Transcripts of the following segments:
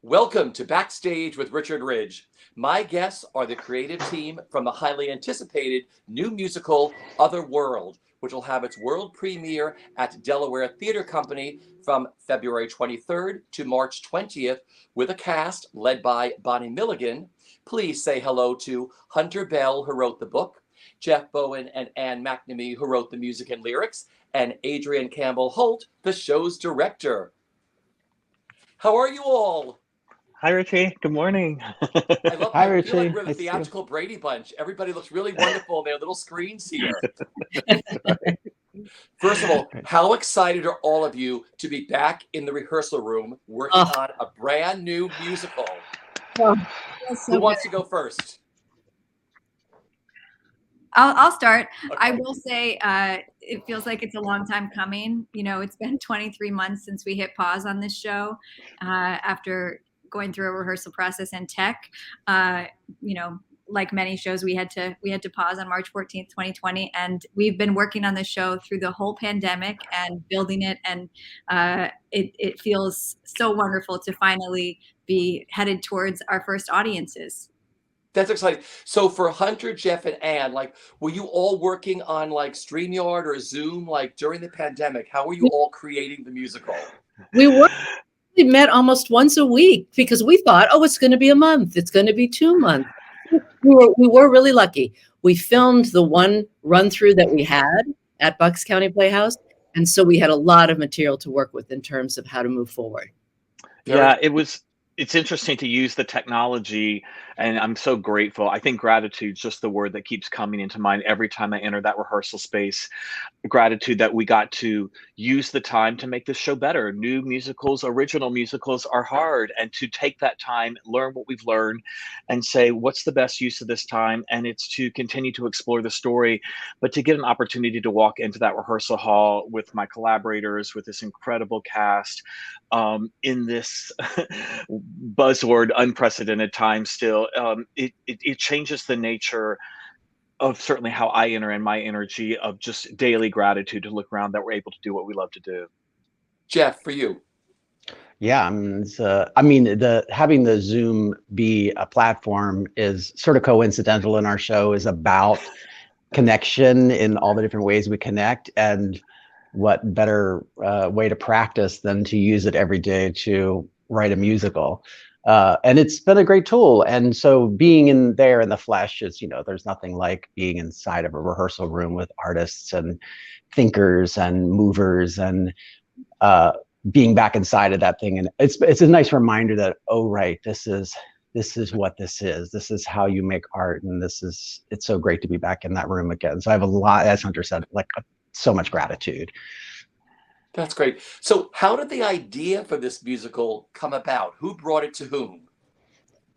Welcome to Backstage with Richard Ridge. My guests are the creative team from the highly anticipated new musical Otherworld, which will have its world premiere at Delaware Theatre Company from February 23rd to March 20th with a cast led by Bonnie Milligan. Please say hello to Hunter Bell, who wrote the book, Jeff Bowen and Ann McNamee, who wrote the music and lyrics, and Adrian Campbell Holt, the show's director. How are you all? Hi, Richie. Good morning. I feel like we're the theatrical Brady Bunch. Everybody looks really wonderful on their little screens here. Right. First of all, how excited are all of you to be back in the rehearsal room working on a brand new musical? Who wants to go first? I'll start. Okay. I will say it feels like it's a long time coming. You know, it's been 23 months since we hit pause on this show after going through a rehearsal process and tech. You know, like many shows, we had to pause on March 14th, 2020, and we've been working on this show through the whole pandemic and building it. And it feels so wonderful to finally be headed towards our first audiences. That's exciting. So for Hunter, Jeff, and Ann, were you all working on StreamYard or Zoom during the pandemic? How were you all creating the musical? We met almost once a week because we thought, oh, it's going to be a month. It's going to be 2 months. We were really lucky. We filmed the one run through that we had at Bucks County Playhouse. And so we had a lot of material to work with in terms of how to move forward. Yeah, it's interesting to use the technology, and I'm so grateful. I think gratitude is just the word that keeps coming into mind every time I enter that rehearsal space. Gratitude that we got to use the time to make this show better. New musicals, original musicals are hard, and to take that time, learn what we've learned, and say, what's the best use of this time? And it's to continue to explore the story, but to get an opportunity to walk into that rehearsal hall with my collaborators, with this incredible cast, in this buzzword unprecedented time still, it changes the nature of certainly how I enter in my energy of just daily gratitude to look around that we're able to do what we love to do. Jeff, for you. Yeah, having the Zoom be a platform is sort of coincidental in our show, is about connection in all the different ways we connect, and what better way to practice than to use it every day to write a musical. And it's been a great tool. And so being in there in the flesh is, there's nothing like being inside of a rehearsal room with artists and thinkers and movers, and being back inside of that thing. And it's a nice reminder that, oh, right, this is what this is. This is how you make art. And it's so great to be back in that room again. So I have a lot, as Hunter said, so much gratitude. That's great. So how did the idea for this musical come about? Who brought it to whom?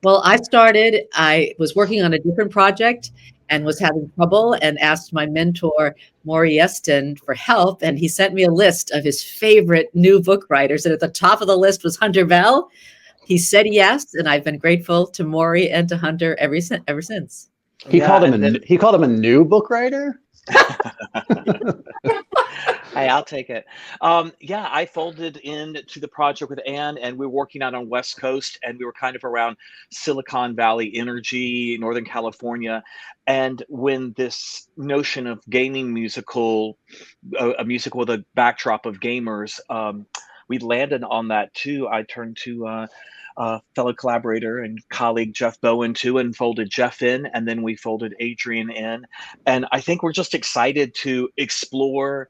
Well, I was working on a different project and was having trouble, and asked my mentor, Maury Eston, for help. And he sent me a list of his favorite new book writers. And at the top of the list was Hunter Bell. He said yes. And I've been grateful to Maury and to Hunter ever since. He called him a new book writer? Hey, I'll take it. I folded into the project with Ann, and we were working out on West Coast, and we were kind of around Silicon Valley energy, Northern California. And when this notion of gaming musical, a musical with a backdrop of gamers, we landed on that too. I turned to fellow collaborator and colleague Jeff Bowen too, and folded Jeff in, and then we folded Adrian in. And I think we're just excited to explore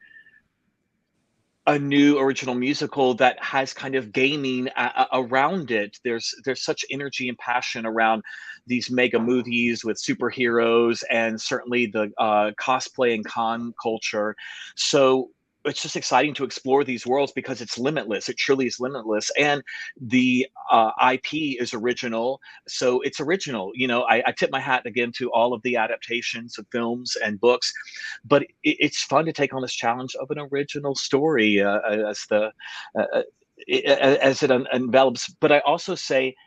a new original musical that has kind of gaming around it. There's such energy and passion around these mega movies with superheroes, and certainly the cosplay and con culture. So it's just exciting to explore these worlds because it's limitless. It truly is limitless. And the IP is original. So it's original. I tip my hat again to all of the adaptations of films and books, but it's fun to take on this challenge of an original story as it envelops. But I also say,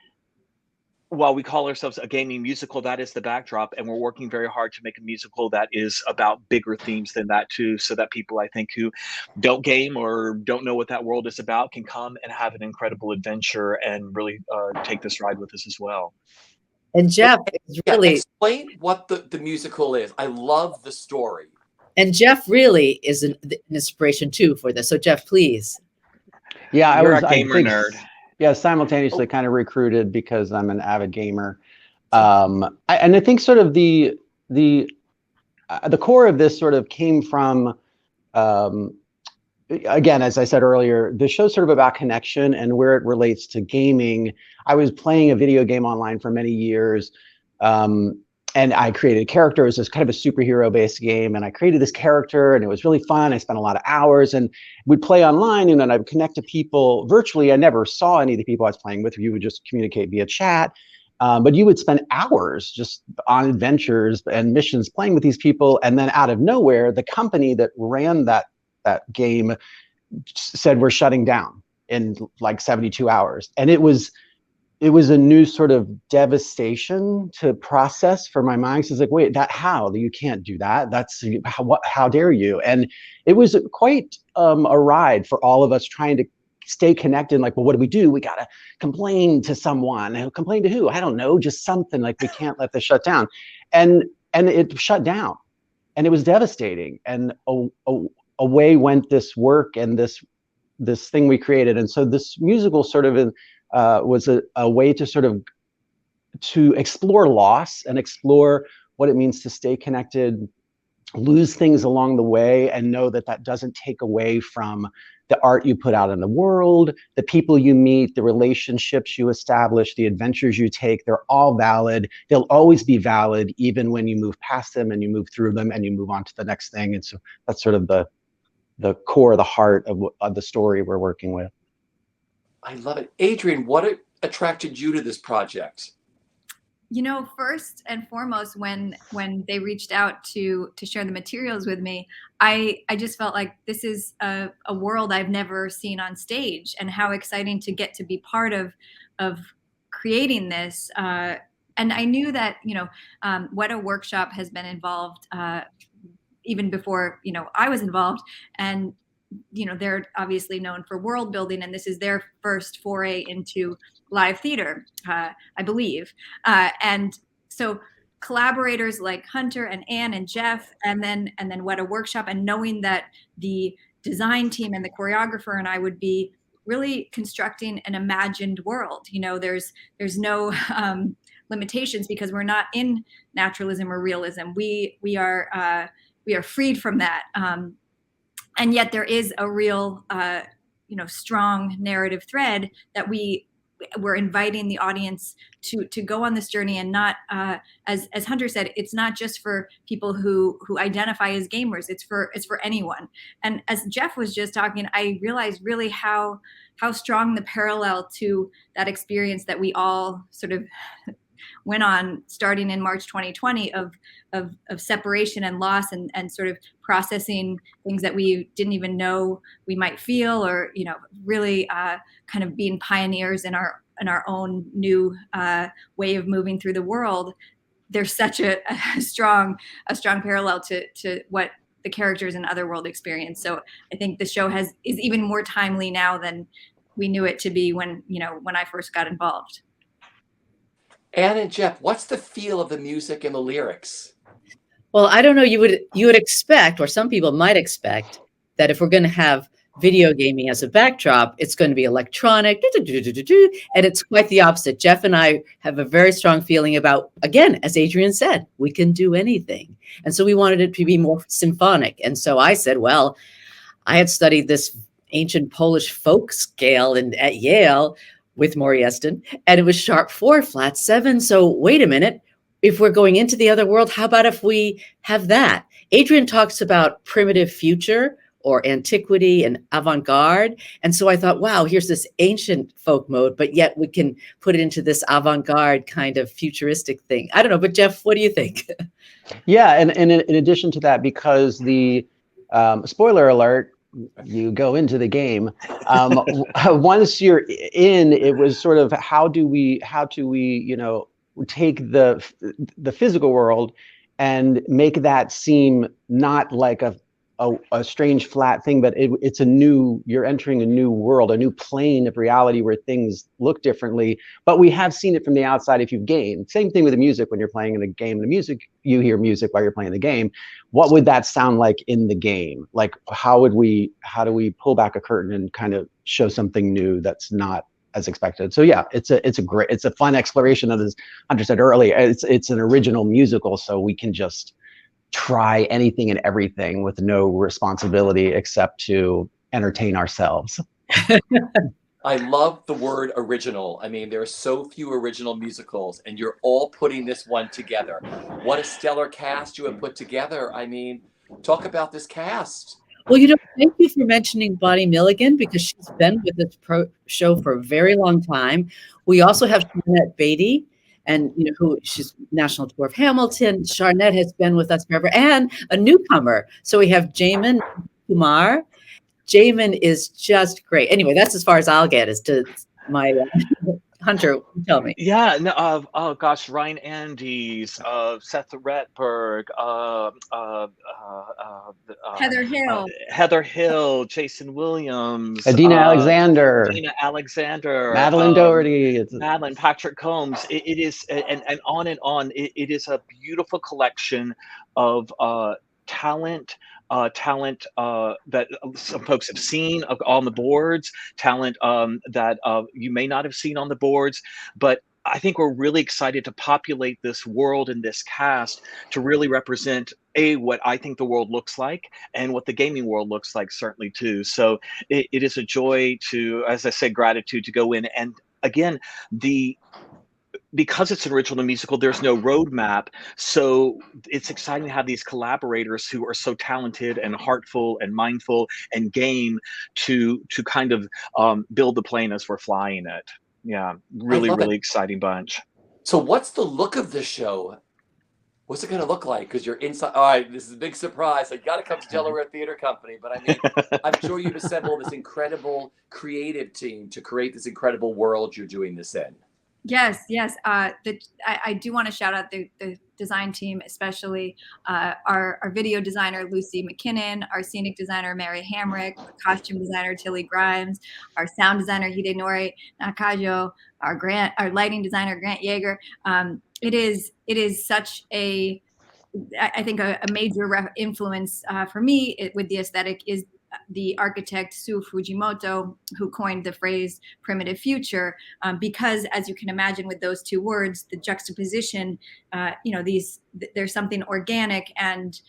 while we call ourselves a gaming musical, that is the backdrop, and we're working very hard to make a musical that is about bigger themes than that too, so that people, I think, who don't game or don't know what that world is about can come and have an incredible adventure and really take this ride with us as well. And Jeff is really explain what the musical is. I love the story. And Jeff really is an inspiration too for this. So Jeff, please. Yeah, You're a gamer nerd. Yeah, simultaneously kind of recruited because I'm an avid gamer. And I think sort of the core of this sort of came from, again, as I said earlier, the show's sort of about connection and where it relates to gaming. I was playing a video game online for many years, and I created a character. It was this kind of a superhero-based game, and I created this character, and it was really fun. I spent a lot of hours, and we'd play online, and then I'd connect to people virtually. I never saw any of the people I was playing with. You would just communicate via chat, but you would spend hours just on adventures and missions playing with these people, and then out of nowhere, the company that ran that game said we're shutting down in like 72 hours, and it was a new sort of devastation to process for my mind. So it's like, wait, how? You can't do that. That's how dare you? And it was quite a ride for all of us trying to stay connected. Like, well, what do? We got to complain to someone. Complain to who? I don't know, just something. Like, we can't let this shut down. And it shut down, and it was devastating. And away went this work and this thing we created. And so this musical sort of was a way to sort of to explore loss and explore what it means to stay connected, lose things along the way, and know that that doesn't take away from the art you put out in the world, the people you meet, the relationships you establish, the adventures you take. They're all valid. They'll always be valid, even when you move past them and you move through them and you move on to the next thing. And so that's sort of the core, the heart of the story we're working with. I love it. Adrienne, what attracted you to this project? You know, first and foremost, when they reached out to share the materials with me, I just felt like this is a world I've never seen on stage, and how exciting to get to be part of creating this. And I knew that, you know, What a Workshop has been involved even before, you know, I was involved, and you know, they're obviously known for world building, and this is their first foray into live theater, I believe. And so collaborators like Hunter and Anne and Jeff, and then What a Workshop, and knowing that the design team and the choreographer and I would be really constructing an imagined world. You know, there's no limitations, because we're not in naturalism or realism. We are freed from that. And yet there is a real, you know, strong narrative thread that we're inviting the audience to go on this journey, and not, as Hunter said, it's not just for people who identify as gamers. It's for anyone. And as Jeff was just talking, I realized really how strong the parallel to that experience that we all sort of went on starting in March 2020 of separation and loss, and sort of processing things that we didn't even know we might feel, or, you know, really kind of being pioneers in our own new way of moving through the world. There's such a strong parallel to what the characters in Otherworld experience. So I think the show is even more timely now than we knew it to be when I first got involved. Anne and Jeff, what's the feel of the music and the lyrics? Well, I don't know. You would expect, or some people might expect, that if we're going to have video gaming as a backdrop, it's going to be electronic, and it's quite the opposite. Jeff and I have a very strong feeling about, again, as Adrienne said, we can do anything. And so we wanted it to be more symphonic. And so I said, well, I had studied this ancient Polish folk scale at Yale with Morieston, and it was sharp 4, flat 7. So wait a minute, if we're going into the other world, how about if we have that? Adrienne talks about primitive future or antiquity and avant-garde. And so I thought, wow, here's this ancient folk mode, but yet we can put it into this avant-garde kind of futuristic thing. I don't know, but Jeff, what do you think? Yeah, and in addition to that, because the spoiler alert, you go into the game. Once you're in, it was sort of how do we take the physical world and make that seem not like a strange flat thing, but it's you're entering a new world, a new plane of reality where things look differently. But we have seen it from the outside if you've gamed. Same thing with the music when you're playing in a game. The music, you hear music while you're playing the game. What would that sound like in the game? Like how do we pull back a curtain and kind of show something new that's not as expected? So yeah, it's a fun exploration of this. Hunter said earlier, it's an original musical, so we can just try anything and everything with no responsibility except to entertain ourselves. I love the word original. I mean, there are so few original musicals, and you're all putting this one together. What a stellar cast you have put together. I mean, talk about this cast. Well, thank you for mentioning Bonnie Milligan, because she's been with this show for a very long time. We also have Charnette Beatty, and who she's national tour of Hamilton. Charnette has been with us forever, and a newcomer. So we have Jamin Kumar. Jamin is just great. Anyway, that's as far as I'll get as to my Hunter. Tell me. Yeah, no, oh gosh, Ryan Andes, Seth Retberg, Heather Hill, Jason Williams, Adina Alexander, Madeline Doherty, Madeline, Patrick Combs. It is, and on and on. It is a beautiful collection of talent that some folks have seen on the boards, talent that you may not have seen on the boards, but I think we're really excited to populate this world and this cast to really represent what I think the world looks like and what the gaming world looks like, certainly too. So it is a joy to, as I said, gratitude to go in. And again, because it's an original musical, there's no roadmap. So it's exciting to have these collaborators who are so talented and heartful and mindful and game to kind of build the plane as we're flying it. Yeah, really exciting bunch. So what's the look of this show? What's it going to look like? Because you're inside. All right, this is a big surprise. I got to come to Delaware Theatre Company. But I mean, I'm sure you've assembled this incredible creative team to create this incredible world you're doing this in. Yes. I do want to shout out the design team, especially our video designer, Lucy McKinnon, our scenic designer, Mary Hamrick, our costume designer, Tilly Grimes, our sound designer, Hidenori Nakajo, our lighting designer, Grant Yeager. It is such I think a major influence for me with the aesthetic is the architect Sue Fujimoto, who coined the phrase primitive future, because as you can imagine with those two words, the juxtaposition, there's something organic and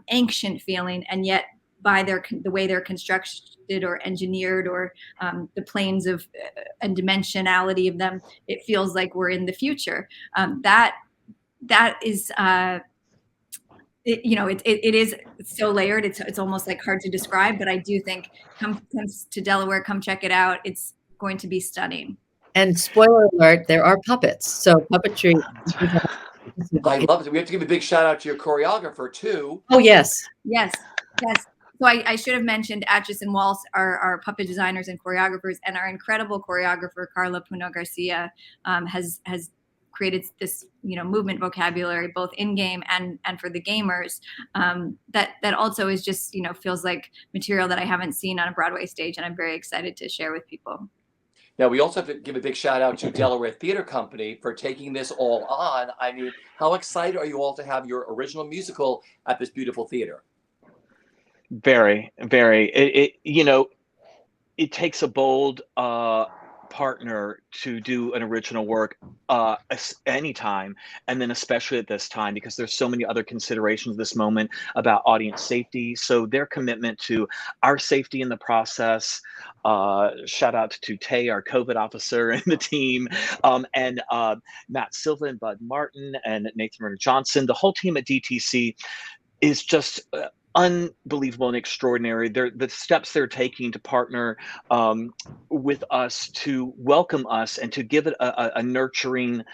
ancient feeling, and yet by the way they're constructed or engineered, or the planes of and dimensionality of them, it feels like we're in the future. That is it is so layered. It's almost like hard to describe, but I do think come to Delaware, come check it out. It's going to be stunning. And spoiler alert, there are puppets. So puppetry. I love it. We have to give a big shout out to your choreographer too. Oh yes. So I should have mentioned Atchison and Waltz, our puppet designers and choreographers, and our incredible choreographer Carla Puno Garcia has created this movement vocabulary both in game and for the gamers, that also is just feels like material that I haven't seen on a Broadway stage, and I'm very excited to share with people. Now we also have to give a big shout out to Delaware Theatre Company for taking this all on. I mean, how excited are you all to have your original musical at this beautiful theater? Very. It takes a bold partner to do an original work anytime, and then especially at this time, because there's so many other considerations this moment about audience safety. So their commitment to our safety in the process, shout out to Tay, our COVID officer, and the team, and Matt Silva and Bud Martin and Nathan Renner Johnson, the whole team at DTC is just unbelievable and extraordinary. The steps they're taking to partner with us, to welcome us, and to give it a nurturing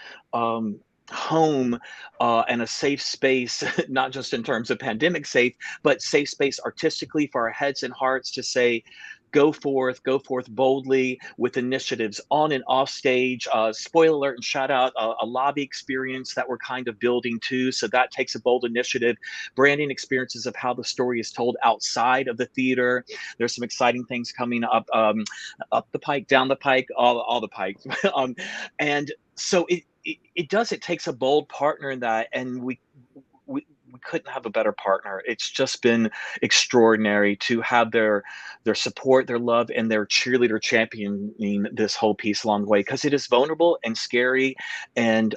home and a safe space, not just in terms of pandemic safe, but safe space artistically for our heads and hearts to say, go forth boldly with initiatives on and off stage. Spoiler alert and shout out a lobby experience that we're kind of building too. So that takes a bold initiative. Branding experiences of how the story is told outside of the theater. There's some exciting things coming up, up the pike, down the pike, all the pikes. And so it does. It takes a bold partner in that, and we couldn't have a better partner. It's just been extraordinary to have their support, their love, and their cheerleader championing this whole piece along the way, because it is vulnerable and scary and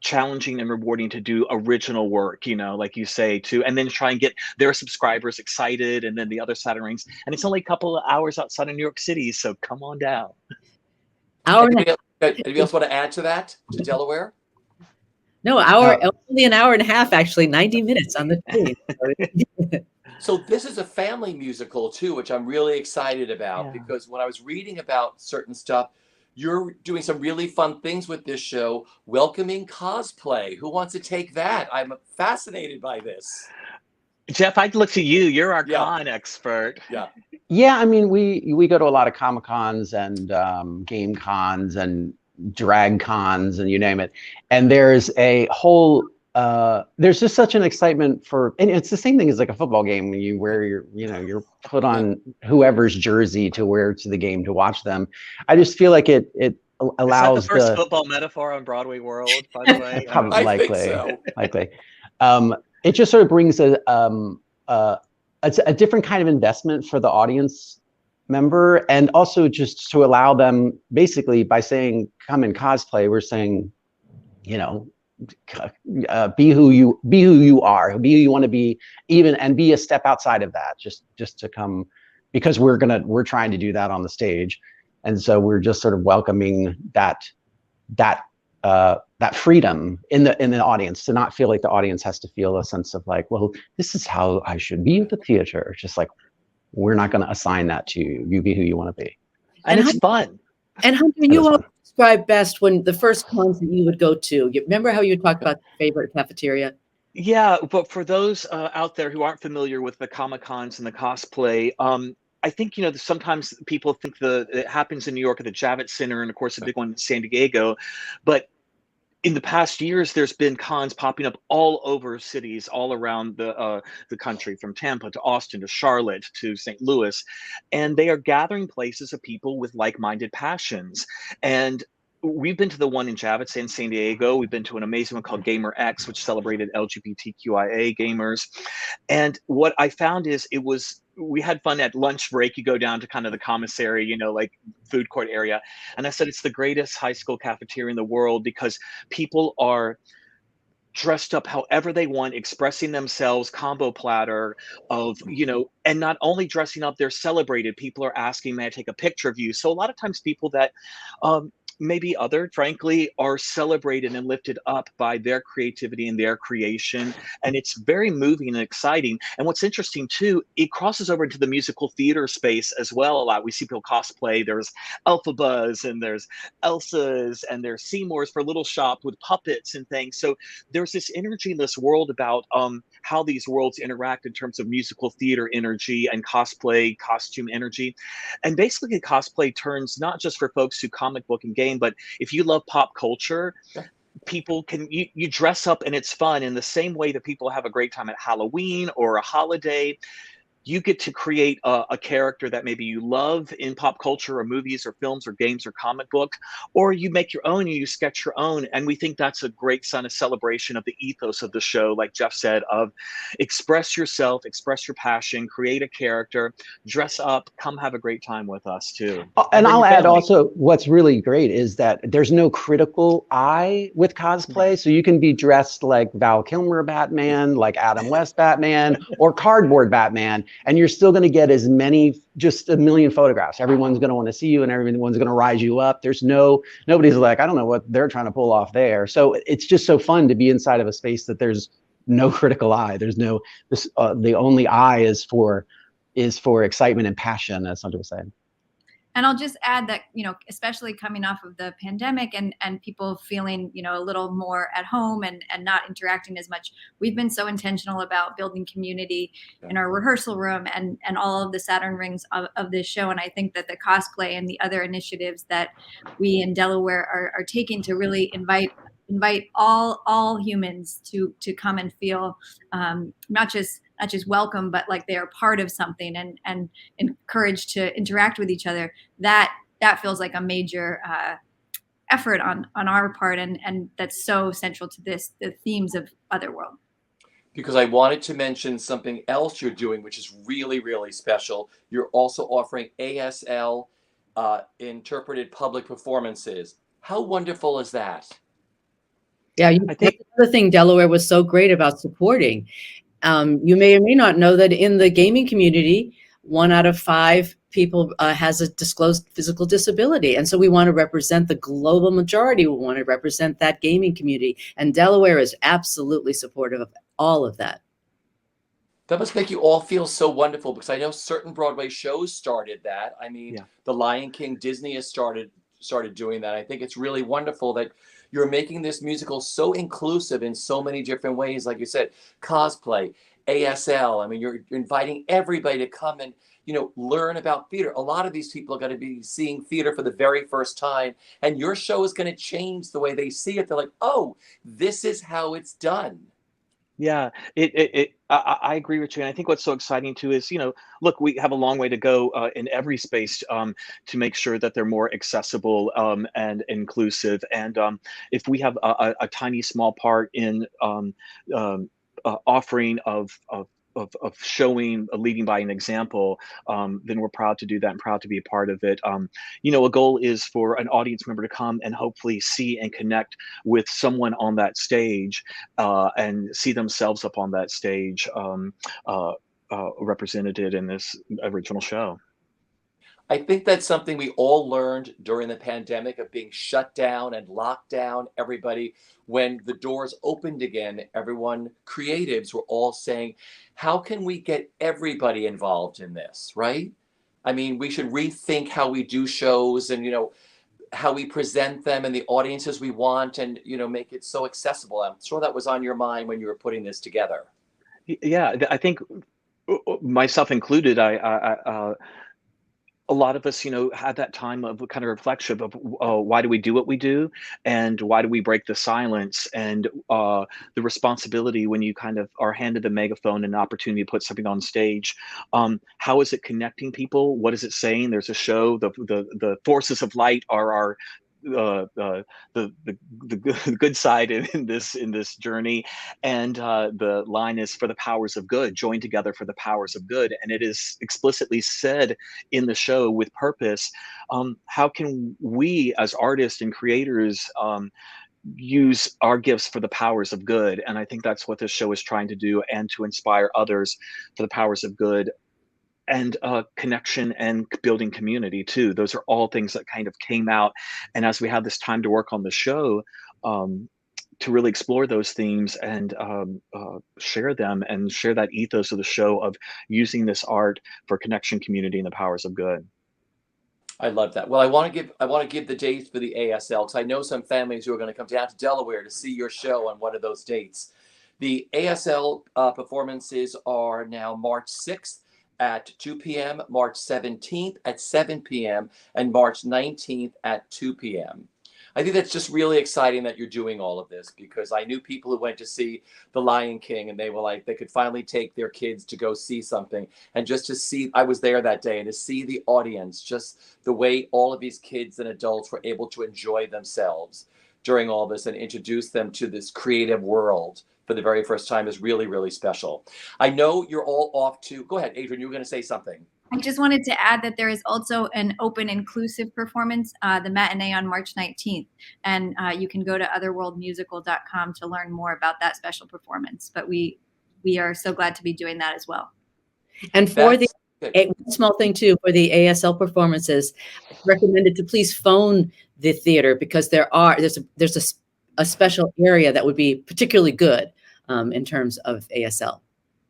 challenging and rewarding to do original work, like you say, too, and then try and get their subscribers excited, and then the other side of rings. And it's only a couple of hours outside of New York City, so come on down. Anybody else want to add to that, to Delaware? No, only an hour and a half, actually, 90 minutes on the train. So this is a family musical too, which I'm really excited about, because when I was reading about certain stuff, you're doing some really fun things with this show, welcoming cosplay. Who wants to take that? I'm fascinated by this. Jeff, I'd look to you. You're our con expert. Yeah, I mean, we go to a lot of Comic Cons and game cons and drag cons and you name it, and there's a whole there's just such an excitement for, and it's the same thing as like a football game when you wear your, you're put on whoever's jersey to wear to the game to watch them. I just feel like it allows Is that the first football metaphor on BroadwayWorld, by the way? Probably, I think so. likely. It just sort of brings a different kind of investment for the audience member, and also just to allow them, basically by saying come in cosplay, we're saying, be who you are, be who you want to be, even, and be a step outside of that, just to come, because we're trying to do that on the stage. And so we're just sort of welcoming that freedom in the audience, to not feel like the audience has to feel a sense of like, well, this is how I should be at the theater. Just like, we're not going to assign that to you. You be who you want to be. And it's fun. And Hunter, you all describe best when the first cons that you would go to. You remember how you talked about your favorite cafeteria? Yeah, but for those out there who aren't familiar with the Comic Cons and the cosplay, I think, sometimes people think it happens in New York at the Javits Center, and of course the big one in San Diego, but in the past years, there's been cons popping up all over cities, all around the country, from Tampa to Austin to Charlotte to St. Louis, and they are gathering places of people with like-minded passions. And we've been to the one in Javits in San Diego. We've been to an amazing one called Gamer X, which celebrated LGBTQIA gamers. And what I found is we had fun at lunch break. You go down to kind of the commissary, like food court area. And I said, it's the greatest high school cafeteria in the world, because people are dressed up however they want, expressing themselves, combo platter of, and not only dressing up, they're celebrated. People are asking, may I take a picture of you? So a lot of times people that, maybe othered, frankly, are celebrated and lifted up by their creativity and their creation. And it's very moving and exciting. And what's interesting too, it crosses over into the musical theater space as well a lot. We see people cosplay. There's Elphabas and there's Elsas and there's Seymours for Little Shop with puppets and things. So there's this energy in this world about how these worlds interact in terms of musical theater energy and cosplay, costume energy. And basically cosplay turns not just for folks who comic book and game, but if you love pop culture, people you dress up and it's fun in the same way that people have a great time at Halloween or a holiday. You get to create a character that maybe you love in pop culture or movies or films or games or comic book, or you make your own and you sketch your own. And we think that's a great sign of celebration of the ethos of the show, like Jeff said, of express yourself, express your passion, create a character, dress up, come have a great time with us too. And I'll add also, what's really great is that there's no critical eye with cosplay. So you can be dressed like Val Kilmer Batman, like Adam West Batman, or cardboard Batman, and you're still going to get just a million photographs. Everyone's going to want to see you and everyone's going to rise you up. There's nobody's like, I don't know what they're trying to pull off there. So it's just so fun to be inside of a space that there's no critical eye. There's the only eye is for excitement and passion, as Hunter was saying. And I'll just add that, especially coming off of the pandemic and people feeling, a little more at home and not interacting as much, we've been so intentional about building community in our rehearsal room and all of the Saturn rings of this show. And I think that the cosplay and the other initiatives that we in Delaware are taking to really invite all humans to come and feel not just welcome, but like they are part of something and encouraged to interact with each other. That feels like a major effort on our part, and that's so central to the themes of Otherworld. Because I wanted to mention something else you're doing, which is really, really special. You're also offering ASL interpreted public performances. How wonderful is that? Yeah, I think that's another thing Delaware was so great about supporting. You may or may not know that in the gaming community, 1 out of 5 people has a disclosed physical disability. And so we want to represent the global majority. We want to represent that gaming community. And Delaware is absolutely supportive of all of that. That must make you all feel so wonderful, because I know certain Broadway shows started that. I mean, The Lion King, Disney has started doing that. I think it's really wonderful that you're making this musical so inclusive in so many different ways. Like you said, cosplay, ASL. I mean, you're inviting everybody to come and, learn about theater. A lot of these people are going to be seeing theater for the very first time, and your show is going to change the way they see it. They're like, oh, this is how it's done. Yeah, I agree with you. And I think what's so exciting too is, look, we have a long way to go in every space to make sure that they're more accessible and inclusive. And if we have a tiny small part in offering of showing, leading by an example, then we're proud to do that and proud to be a part of it. A goal is for an audience member to come and hopefully see and connect with someone on that stage and see themselves up on that stage represented in this original show. I think that's something we all learned during the pandemic, of being shut down and locked down. Everybody, when the doors opened again, everyone, creatives, were all saying, how can we get everybody involved in this, right? I mean, we should rethink how we do shows and, how we present them and the audiences we want, and, make it so accessible. I'm sure that was on your mind when you were putting this together. Yeah, I think myself included, a lot of us, had that time of kind of reflection of why do we do what we do, and why do we break the silence, and the responsibility when you kind of are handed a megaphone and an opportunity to put something on stage. How is it connecting people? What is it saying? There's a show. The forces of light are our the good side in this journey, and the line is for the powers of good, join together for the powers of good. And it is explicitly said in the show with purpose. How can we as artists and creators use our gifts for the powers of good? And I think that's what this show is trying to do, and to inspire others for the powers of good. And connection and building community too. Those are all things that kind of came out. And as we had this time to work on the show, to really explore those themes and share them and share that ethos of the show of using this art for connection, community, and the powers of good. I love that. Well, I want to give the dates for the ASL, because I know some families who are going to come down to Delaware to see your show on one of those dates. The ASL performances are now March 6th. At 2 p.m., March 17th at 7 p.m., and March 19th at 2 p.m. I think that's just really exciting that you're doing all of this, because I knew people who went to see The Lion King, and they were like, they could finally take their kids to go see something. And just to see, I was there that day, and to see the audience, just the way all of these kids and adults were able to enjoy themselves during all this and introduce them to this creative world for the very first time is really, really special. I know you're all off to, go ahead, Adrian, you were going to say something. I just wanted to add that there is also an open inclusive performance, the matinee on March 19th. And you can go to otherworldmusical.com to learn more about that special performance. But we are so glad to be doing that as well. And for one small thing too, for the ASL performances, it's recommended to please phone the theater, because there's a special area that would be particularly good in terms of ASL.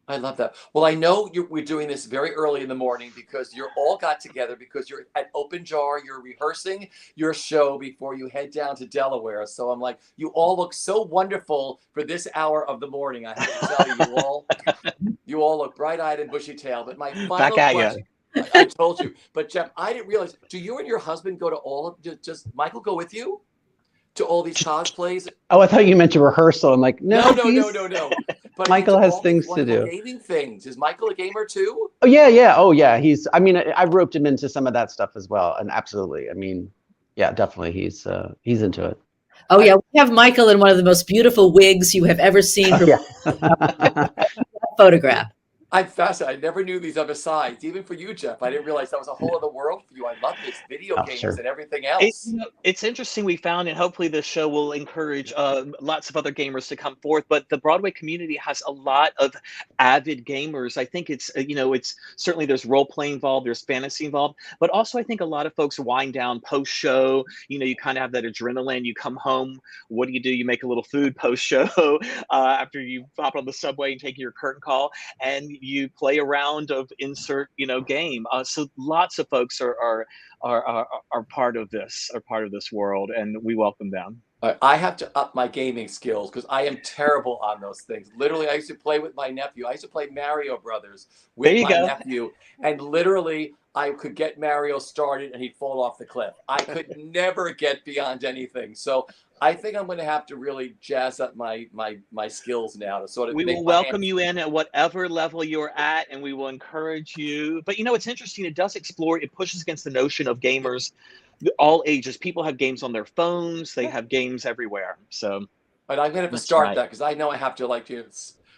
I love that. Well, I know we're doing this very early in the morning because you're all got together because you're at Open Jar. You're rehearsing your show before you head down to Delaware. So I'm like, you all look so wonderful for this hour of the morning. I have to tell you, you all look bright-eyed and bushy-tailed. But my Back final at question, you. I told you, but Jeff, I didn't realize. Do you and your husband go to all of? Does Michael go with you to all these cosplays? Oh, I thought you meant a rehearsal. I'm like, No, no, no. But I mean, Michael to has all these things to wonderful do. gaming things. Is Michael a gamer too? Oh yeah. Oh yeah. I mean, I've roped him into some of that stuff as well, and absolutely. I mean, yeah, definitely. He's into it. Oh yeah, we have Michael in one of the most beautiful wigs you have ever seen. Oh, yeah. Photograph. I'm fascinated. I never knew these other sides. Even for you, Jeff, I didn't realize that was a whole other world for you. I love this video Oh, games sure. and everything else. It's interesting we found, and hopefully this show will encourage lots of other gamers to come forth. But the Broadway community has a lot of avid gamers. I think it's it's certainly there's role play involved, there's fantasy involved, but also I think a lot of folks wind down post show. You kind of have that adrenaline. You come home. What do? You make a little food post show after you hop on the subway and take your curtain call, and you play a round of insert game. So lots of folks are part of this world, and we welcome them. I have to up my gaming skills because I am terrible on those things. Literally, I used to play with my nephew. I used to play Mario Brothers with my nephew, and literally, I could get Mario started and he'd fall off the cliff. I could never get beyond anything. So I think I'm going to have to really jazz up my skills now to sort of. We will welcome you in at whatever level you're at, and we will encourage you. But it's interesting. It does explore. It pushes against the notion of gamers, all ages. People have games on their phones. They have games everywhere. So, but I'm going to have to start that because I know I have to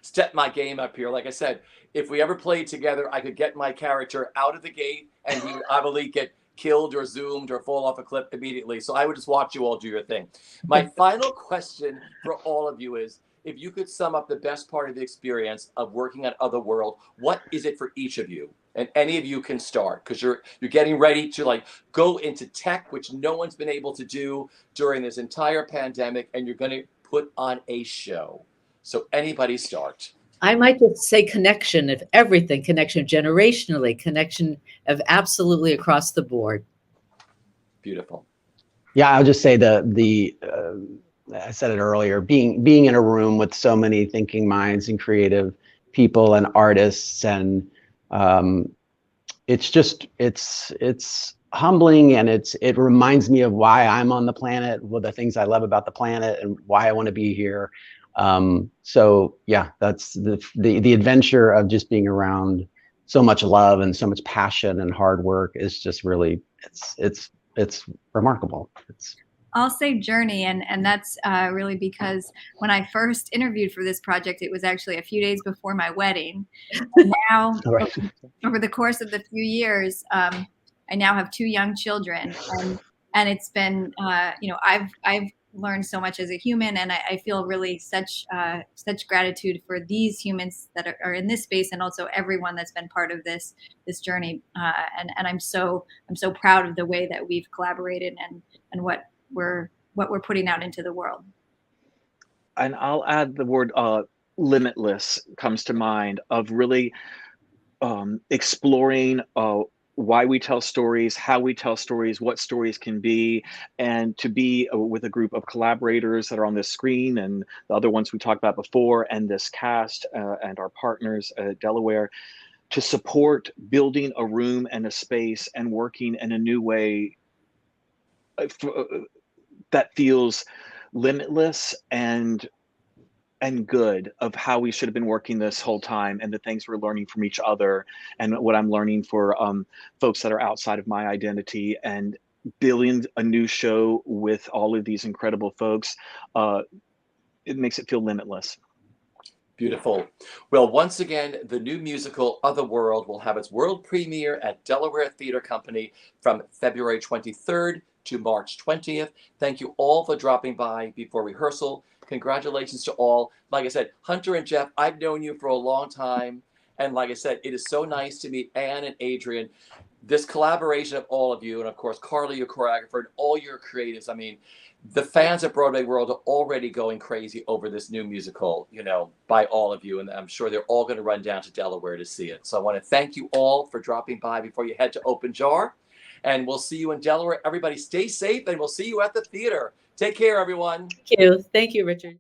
step my game up here. Like I said, if we ever played together, I could get my character out of the gate and he would obviously get killed or zoomed or fall off a cliff immediately. So I would just watch you all do your thing. My final question for all of you is, if you could sum up the best part of the experience of working on Otherworld, what is it for each of you? And any of you can start because you're getting ready to go into tech, which no one's been able to do during this entire pandemic, and you're going to put on a show. So anybody start. I might just say connection of everything, connection generationally, connection of absolutely across the board. Beautiful. Yeah, I'll just say I said it earlier, being in a room with so many thinking minds and creative people and artists, and it's humbling, and it reminds me of why I'm on the planet, what the things I love about the planet, and why I want to be here. So yeah, that's the adventure of just being around so much love and so much passion and hard work is just really it's remarkable. I'll say journey, and that's really because when I first interviewed for this project, it was actually a few days before my wedding. And now, over the course of the few years, I now have 2 young children, and it's been I've learned so much as a human, and I feel really such gratitude for these humans that are in this space, and also everyone that's been part of this journey. And I'm so proud of the way that we've collaborated and what we're putting out into the world. And I'll add the word limitless comes to mind, of really exploring why we tell stories, how we tell stories, what stories can be, and to be with a group of collaborators that are on this screen and the other ones we talked about before, and this cast and our partners at Delaware, to support building a room and a space and working in a new way that feels limitless and good, of how we should have been working this whole time, and the things we're learning from each other, and what I'm learning for folks that are outside of my identity, and building a new show with all of these incredible folks. It makes it feel limitless. Beautiful. Well, once again, the new musical Otherworld will have its world premiere at Delaware Theatre Company from February 23rd to March 20th. Thank you all for dropping by before rehearsal. Congratulations to all. Like I said, Hunter and Jeff, I've known you for a long time. And like I said, it is so nice to meet Anne and Adrian. this collaboration of all of you, and of course, Carly, your choreographer, and all your creatives. I mean, the fans at Broadway World are already going crazy over this new musical, you know, by all of you. And I'm sure they're all going to run down to Delaware to see it. So I want to thank you all for dropping by before you head to Open Jar. And we'll see you in Delaware. Everybody stay safe, and we'll see you at the theater. Take care, everyone. Thank you. Thank you, Richard.